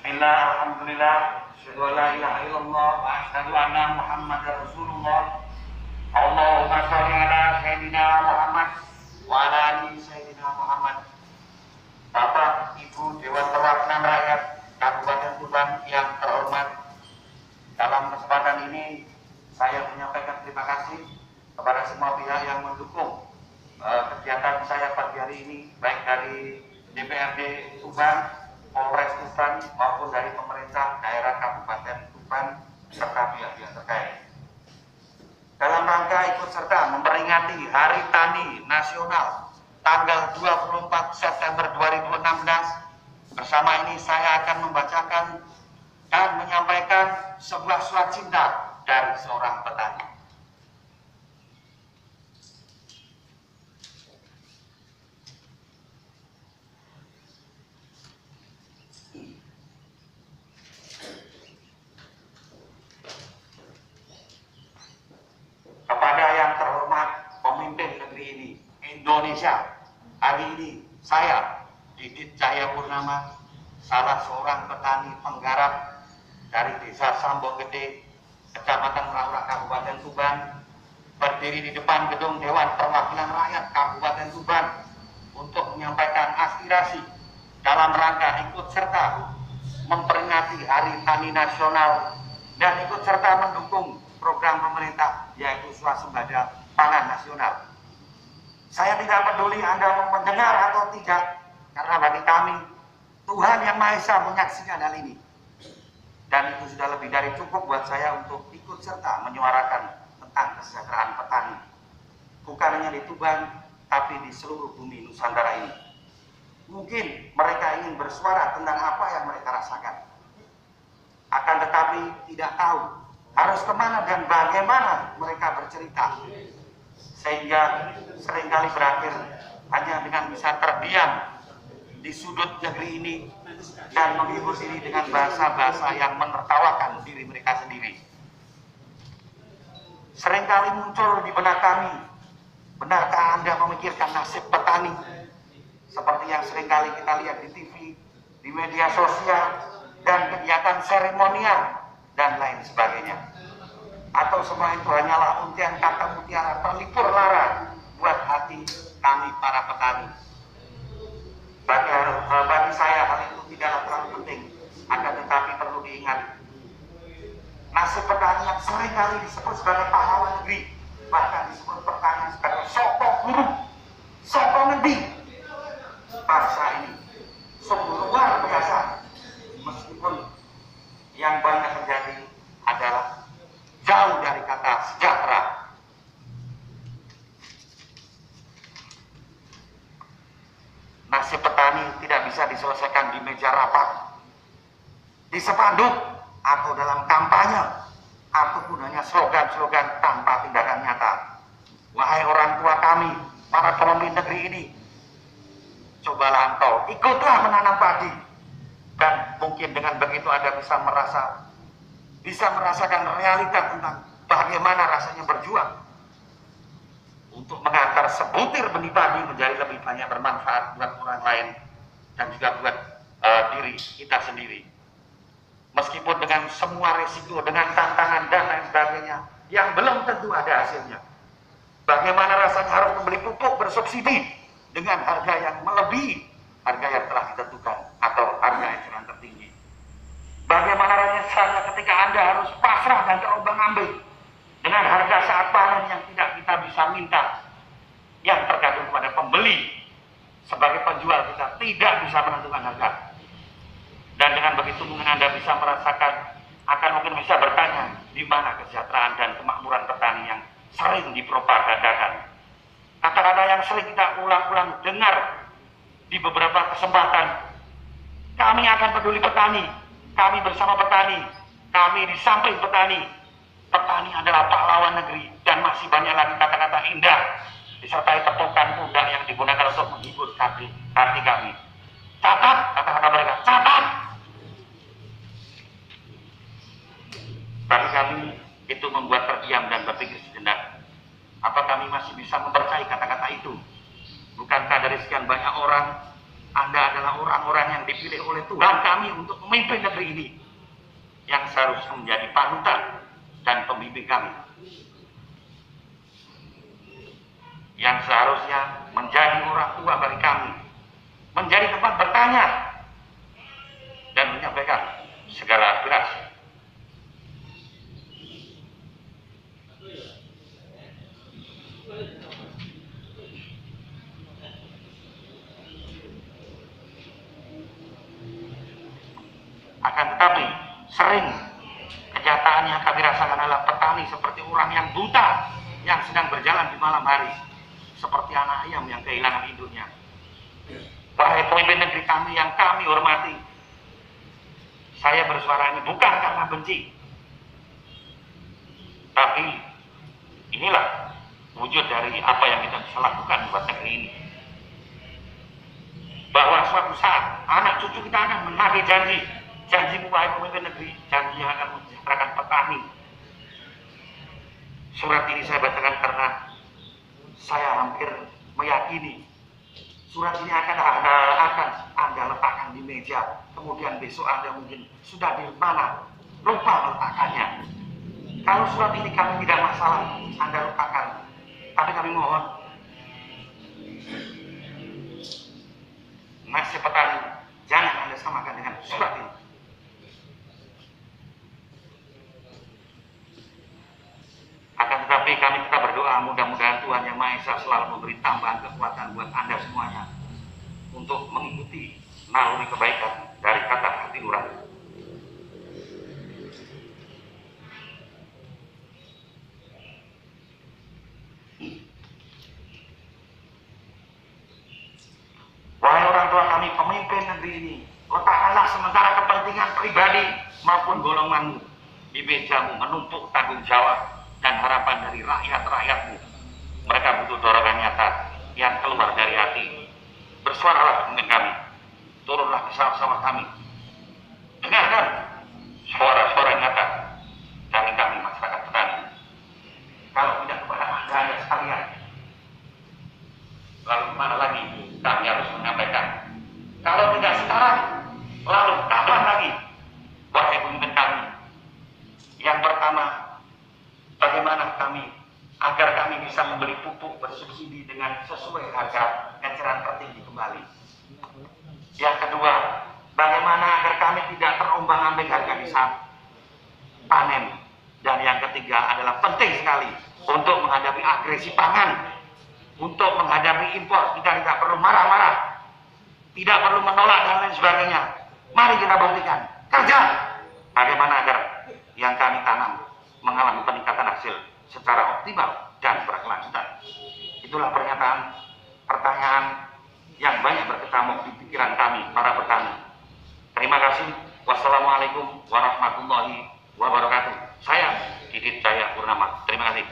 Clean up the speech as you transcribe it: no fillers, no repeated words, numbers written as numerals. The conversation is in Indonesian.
Bismillah, alhamdulillah, asyhadu an la ilaha illallah wa asyhadu anna Muhammadar Rasulullah. Allahumma shalli ala sayyidina Muhammad wa ala ali sayyidina Muhammad. Bapak, Ibu, Dewan Perwakilan Rakyat Kabupaten Tuban yang terhormat, dalam kesempatan ini saya menyampaikan terima kasih kepada semua pihak yang mendukung kegiatan saya pagi hari ini, baik dari DPRD Tuban, Polres Tuban maupun dari pemerintah daerah Kabupaten Tuban serta pihak-pihak terkait. Dalam rangka ikut serta memperingati Hari Tani Nasional tanggal 24 September 2016, bersama ini saya akan membacakan dan menyampaikan sebuah surat cinta dari seorang petani. Kepada yang terhormat pemimpin negeri ini, Indonesia, hari ini saya, Didit Cahya Purnama, salah seorang petani penggarap dari Desa Sambok Gede, Kecamatan Meraura, Kabupaten Tuban, berdiri di depan gedung Dewan Perwakilan Rakyat Kabupaten Tuban untuk menyampaikan aspirasi dalam rangka ikut serta memperingati Hari Tani Nasional dan ikut serta mendukung program pemerintah yaitu swasembada pangan nasional. Saya tidak peduli Anda mendengar atau tidak, karena bagi kami Tuhan Yang Maha Esa menyaksikan hal ini, dan itu sudah lebih dari cukup buat saya untuk ikut serta menyuarakan tentang kesejahteraan petani, bukan hanya di Tuban tapi di seluruh bumi Nusantara ini. Mungkin mereka ingin bersuara tentang apa yang mereka rasakan, akan tetapi tidak tahu harus kemana dan bagaimana mereka bercerita, sehingga seringkali berakhir hanya dengan bisa terdiam di sudut negeri ini dan menghibur diri dengan bahasa-bahasa yang menertawakan diri mereka sendiri. Seringkali muncul di benak kami, benarkah Anda memikirkan nasib petani seperti yang seringkali kita lihat di TV, di media sosial, dan kegiatan seremonial dan lain sebagainya? Atau semua itu hanyalah untian kata mutiara terlipur lara buat hati kami para petani? Bagi saya hal itu tidaklah terlalu penting, akan tetapi perlu diingat nasib petani yang seringkali disebut sebagai pahlawan negeri, bahkan disebut petani sebagai sopo guru, sopo ngendi. Bangsa ini sungguh luar biasa, meskipun yang banyak terjadi adalah jauh dari kata sejahtera. Nasib petani tidak bisa diselesaikan di meja rapat, di spanduk, atau dalam kampanye, ataupun hanya slogan-slogan tanpa tindakan nyata. Wahai orang tua kami, para pemimpin negeri ini, cobalah engkau ikutlah menanam padi, dan mungkin dengan begitu Anda bisa merasakan realita tentang bagaimana rasanya berjuang untuk mengantar sebutir benih padi menjadi lebih banyak bermanfaat buat orang lain dan juga buat diri kita sendiri. Meskipun dengan semua resiko, dengan tantangan dan lain sebagainya yang belum tentu ada hasilnya. Bagaimana rasanya harus membeli pupuk bersubsidi dengan harga yang melebihi harga yang telah ditentukan atau harga eceran tertinggi. Bagaimana rasanya ketika Anda harus pasrah dan terombang-ambing dengan harga saat panen yang tidak kita bisa minta, yang tergantung kepada pembeli. Sebagai penjual kita tidak bisa menentukan harga. Dan dengan begitu mungkin Anda bisa merasakan, akan mungkin bisa bertanya, di mana kesejahteraan dan kemakmuran petani yang sering dipropagandakan. Kata-kata yang sering kita ulang-ulang dengar di beberapa kesempatan. Kami akan peduli petani, kami bersama petani, kami di samping petani. Petani adalah pahlawan negeri, dan masih banyak lagi kata-kata indah disertai tepukan pundak yang digunakan untuk menghibur hati kami. Catat kata-kata mereka, catat. Bagi kami itu membuat terdiam dan berpikir sejenak. Apa kami masih bisa mempercayai kata-kata itu? Bukankah dari sekian banyak orang Anda adalah orang-orang yang dipilih oleh Tuhan kami untuk memimpin negeri ini, yang seharusnya menjadi panutan dan pembimbing kami, yang seharusnya menjadi orang tua bagi kami, menjadi tempat bertanya dan menyampaikan segala aspirasi. Akan tetapi sering kenyataan yang kami rasakan adalah petani seperti orang yang buta yang sedang berjalan di malam hari, seperti anak ayam yang kehilangan induknya. Wahai pemimpin negeri kami yang kami hormati, saya bersuara ini bukan karena benci, tapi inilah wujud dari apa yang kita bisa lakukan buat negeri ini. Bahwa suatu saat anak cucu kita akan menagih janjimu wahai pemimpin negeri, janji yang akan mensejahterakan petani. Surat ini saya bacakan karena saya hampir meyakini surat ini akan Anda letakkan di meja, kemudian besok Anda mungkin sudah di mana, lupa meletakkannya. Kalau surat ini kami tidak masalah Anda lupakan, tapi kami mohon nasib petani jangan Anda samakan dengan surat ini. Akan tetapi kami tetap berdoa mudah-mudahan Tuhan Yang Maha Esa selalu memberi tambahan kekuatan buat Anda semuanya untuk mengikuti naluri kebaikan dari kata hati nurani. Wahai orang tua kami, pemimpin negeri ini, letakkanlah sementara kepentingan pribadi maupun golonganmu di mejamu, menumpuk tanggung jawab dan harapan dari rakyat-rakyatmu. Mereka butuh dorongan nyata yang keluar dari hati. Bersuaralah pemimpin kami, turunlah ke sawah-sawah kami, dengarkan suara-suara nyata dari kami masyarakat petani. Kalau tidak kepada Anda sekalian, lalu mana lagi kami harus menyampaikan? Kalau tidak sekarang, lalu kapan lagi? Wahai pemimpin kami, yang pertama, bagaimana agar kami bisa membeli pupuk bersubsidi dengan sesuai harga eceran tertinggi kembali. Yang kedua, bagaimana agar kami tidak terombang-ambing harga di saat panen. Dan yang ketiga adalah penting sekali untuk menghadapi agresi pangan, untuk menghadapi impor. Kita tidak perlu marah-marah, tidak perlu menolak dan lain sebagainya. Mari kita buktikan kerja bagaimana agar yang kami tanam mengalami peningkatan hasil secara optimal dan berkelanjutan. Itulah pertanyaan yang banyak berkecamuk di pikiran kami para petani. Terima kasih. Wassalamualaikum warahmatullahi wabarakatuh. Saya Didit Cahya Purnama. Terima kasih.